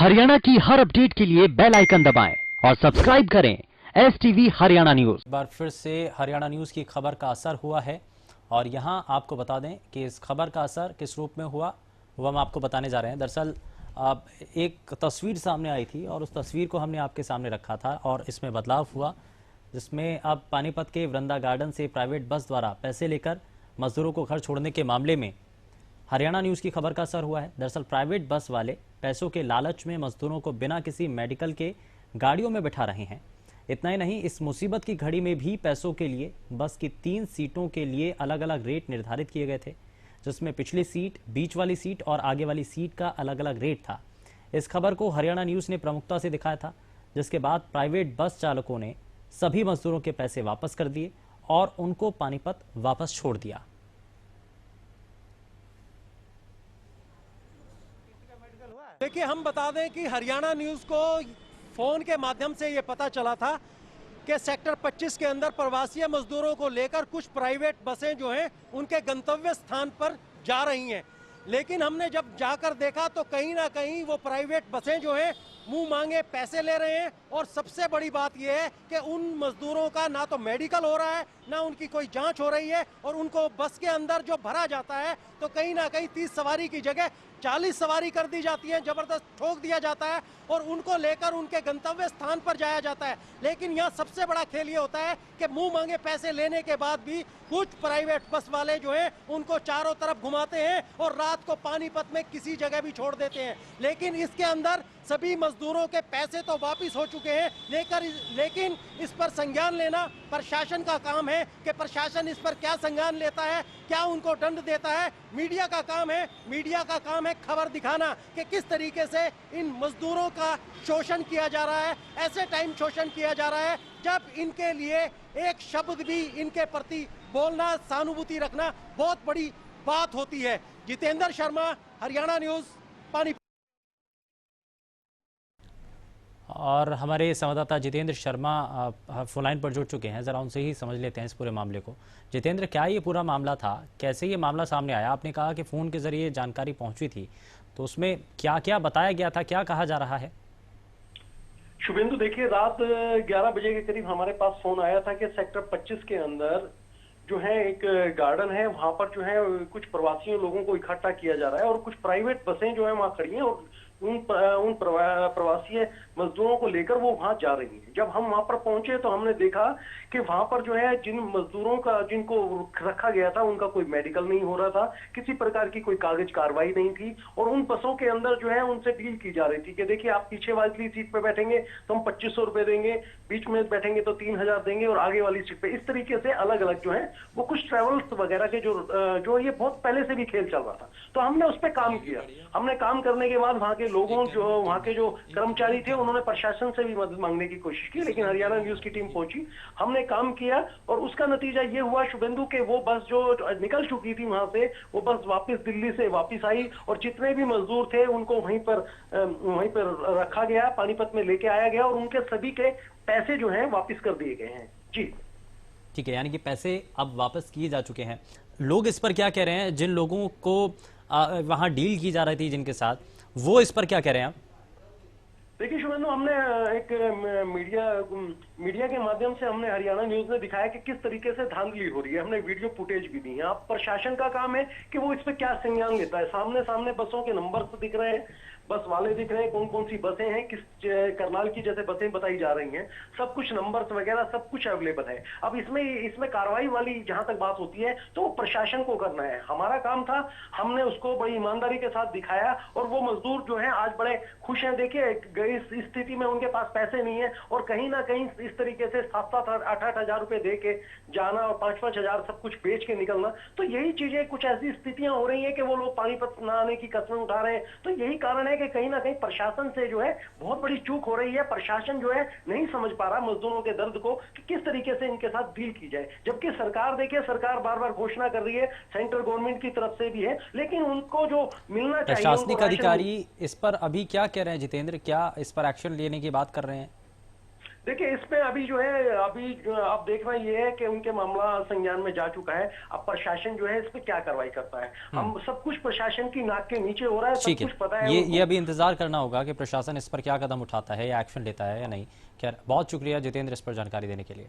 हरियाणा की हर अपडेट के लिए बेल आइकन दबाएं और सब्सक्राइब करें STV हरियाणा न्यूज। एक बार फिर से हरियाणा न्यूज की खबर का असर हुआ है और यहां आपको बता दें कि इस खबर का असर किस रूप में हुआ हम आपको बताने जा रहे हैं। दरअसल एक तस्वीर सामने आई थी और उस तस्वीर को हमने आपके सामने रखा था और इसमें बदलाव हुआ, जिसमें अब पानीपत के वृंदा गार्डन से प्राइवेट बस द्वारा पैसे लेकर मजदूरों को घर छोड़ने के मामले में हरियाणा न्यूज की खबर का असर हुआ है। दरअसल प्राइवेट बस वाले पैसों के लालच में मजदूरों को बिना किसी मेडिकल के गाड़ियों में बिठा रहे हैं। इतना ही नहीं, इस मुसीबत की घड़ी में भी पैसों के लिए बस की 3 सीटों के लिए अलग अलग रेट निर्धारित किए गए थे, जिसमें पिछली सीट, बीच वाली सीट और आगे वाली सीट का अलग अलग रेट था। इस खबर को हरियाणा न्यूज ने प्रमुखता से दिखाया था, जिसके बाद प्राइवेट बस चालकों ने सभी मजदूरों के पैसे वापस कर दिए और उनको पानीपत वापस छोड़ दिया। देखिए, हम बता दें कि हरियाणा न्यूज को फोन के माध्यम से ये पता चला था कि सेक्टर 25 के अंदर प्रवासी मजदूरों को लेकर कुछ प्राइवेट बसें जो हैं उनके गंतव्य स्थान पर जा रही हैं। लेकिन हमने जब जाकर देखा तो कहीं ना कहीं वो प्राइवेट बसें जो हैं मुंह मांगे पैसे ले रहे हैं। और सबसे बड़ी बात यह है कि उन मजदूरों का ना तो मेडिकल हो रहा है, ना उनकी कोई जांच हो रही है, और उनको बस के अंदर जो भरा जाता है तो कहीं ना कहीं 30 सवारी की जगह 40 सवारी कर दी जाती है, जबरदस्त ठोक दिया जाता है और उनको लेकर उनके गंतव्य स्थान पर जाया जाता है। लेकिन यहाँ सबसे बड़ा खेल ये होता है कि मुंह मांगे पैसे लेने के बाद भी कुछ प्राइवेट बस वाले जो हैं उनको चारों तरफ घुमाते हैं और रात को पानीपत में किसी जगह भी छोड़ देते हैं। लेकिन इसके अंदर सभी मजदूरों के पैसे तो वापिस हो चुके हैं, लेकिन इस पर संज्ञान लेना प्रशासन का काम है कि प्रशासन इस पर क्या संज्ञान लेता है, क्या उनको दंड देता है। मीडिया का काम है खबर दिखाना कि किस तरीके से इन मजदूरों का शोषण किया जा रहा है। ऐसे टाइम शोषण किया जा रहा है जब इनके लिए एक शब्द भी इनके प्रति बोलना, सहानुभूति रखना बहुत बड़ी बात होती है। जितेंद्र शर्मा, हरियाणा न्यूज, पानीपत। और हमारे संवाददाता जितेंद्र शर्मा फोन लाइन पर जुड़ चुके हैं, जरा उनसे ही समझ लेते हैं इस पूरे मामले को। जितेंद्र, क्या ये पूरा मामला था, कैसे ये मामला सामने आया? आपने कहा कि फोन के जरिए जानकारी पहुंची थी, तो उसमें क्या क्या बताया गया था, क्या कहा जा रहा है? शुभेंदु, देखिए, रात 11 बजे के करीब हमारे पास फोन आया था कि सेक्टर 25 के अंदर जो है एक गार्डन है, वहां पर जो है कुछ प्रवासी लोगों को इकट्ठा किया जा रहा है और कुछ प्राइवेट बसें जो है वहां खड़ी हैं और उन प्रवासी मजदूरों को लेकर वो वहां जा रही हैं। जब हम वहां पर पहुंचे तो हमने देखा कि वहां पर जो है जिन मजदूरों का जिनको रखा गया था उनका कोई मेडिकल नहीं हो रहा था, किसी प्रकार की कोई कागज कार्रवाई नहीं थी और उन बसों के अंदर जो है उनसे डील की जा रही थी कि देखिए, आप पीछे वाली सीट पे बैठेंगे तो हम 2500 रुपए देंगे, बीच में बैठेंगे तो 3000 देंगे और आगे वाली सीट पे इस तरीके से अलग अलग जो है वो कुछ ट्रेवल्स वगैरह के जो ये बहुत पहले से भी खेल चल रहा था। तो हमने उस पर काम किया। हमने काम करने के बाद वहां के लोगों, जो वहां के जो कर्मचारी थे, उन्होंने प्रशासन से भी मदद मांगने की कोशिश की, लेकिन हरियाणा न्यूज की टीम पहुंची, हमने काम किया और उसका नतीजा ये हुआ शुभेंदु के वो बस जो निकल चुकी थी वहां से, वो बस वापस दिल्ली से वापस आई और जितने भी मजदूर थे उनको वहीं पर रखा गया, पानीपत में लेके आया गया और उनके सभी के पैसे जो हैं वापस कर दिए गए हैं। जी ठीक है, यानी कि पैसे अब वापस किए जा चुके हैं। लोग इस पर क्या कह रहे हैं? जिन लोगों को वहां डील की जा रही थी जिनके साथ, वो इस पर क्या कह रहे हैं आप? देखिए शुभेंदु, हमने एक मीडिया के माध्यम से हमने हरियाणा न्यूज ने दिखाया कि किस तरीके से धांधली हो रही है। हमने वीडियो फुटेज भी दी है। अब प्रशासन का काम है कि वो इस पे क्या संज्ञान लेता है। सामने बसों के नंबर दिख रहे हैं, बस वाले दिख रहे हैं, कौन कौन सी बसें हैं, किस करनाल की जैसे बसें बताई जा रही हैं, सब कुछ नंबर्स वगैरह सब कुछ अवेलेबल है। अब इसमें कार्रवाई वाली जहां तक बात होती है तो प्रशासन को करना है। हमारा काम था, हमने उसको बड़ी ईमानदारी के साथ दिखाया और वो मजदूर जो है आज बड़े खुश हैं। देखिए, इस स्थिति में उनके पास पैसे नहीं है और कहीं ना कहीं इस तरीके से 7-7, 8-8 हजार रुपए दे के जाना और 5-5 हजार सब कुछ बेच के निकलना, तो यही चीजें, कुछ ऐसी स्थितियां हो रही है कि वो लोग पानीपत न आने की कसम उठा रहे हैं। तो यही कारण है कि कहीं ना कहीं प्रशासन से जो है बहुत बड़ी चूक हो रही है। प्रशासन जो है नहीं समझ पा रहा मजदूरों के दर्द को कि किस तरीके से इनके साथ डील की जाए। जबकि सरकार, देखिए, सरकार बार बार घोषणा कर रही है, सेंट्रल गवर्नमेंट की तरफ से भी है, लेकिन उनको जो मिलना चाहिए, प्रशासनिक अधिकारी इस पर अभी क्या कह रहे हैं जितेंद्र? क्या इस पर एक्शन लेने की बात कर रहे हैं? देखिए इसमें अभी जो है, अभी जो आप देख रहे हैं ये है कि उनके मामला संज्ञान में जा चुका है। अब प्रशासन जो है इस पे क्या कार्रवाई करता है, हम सब कुछ प्रशासन की नाक के नीचे हो रहा है, सब ठीक कुछ है, पता है ये उनको। ये अभी इंतजार करना होगा कि प्रशासन इस पर क्या कदम उठाता है या एक्शन लेता है या नहीं। खैर, बहुत शुक्रिया जितेंद्र इस पर जानकारी देने के लिए।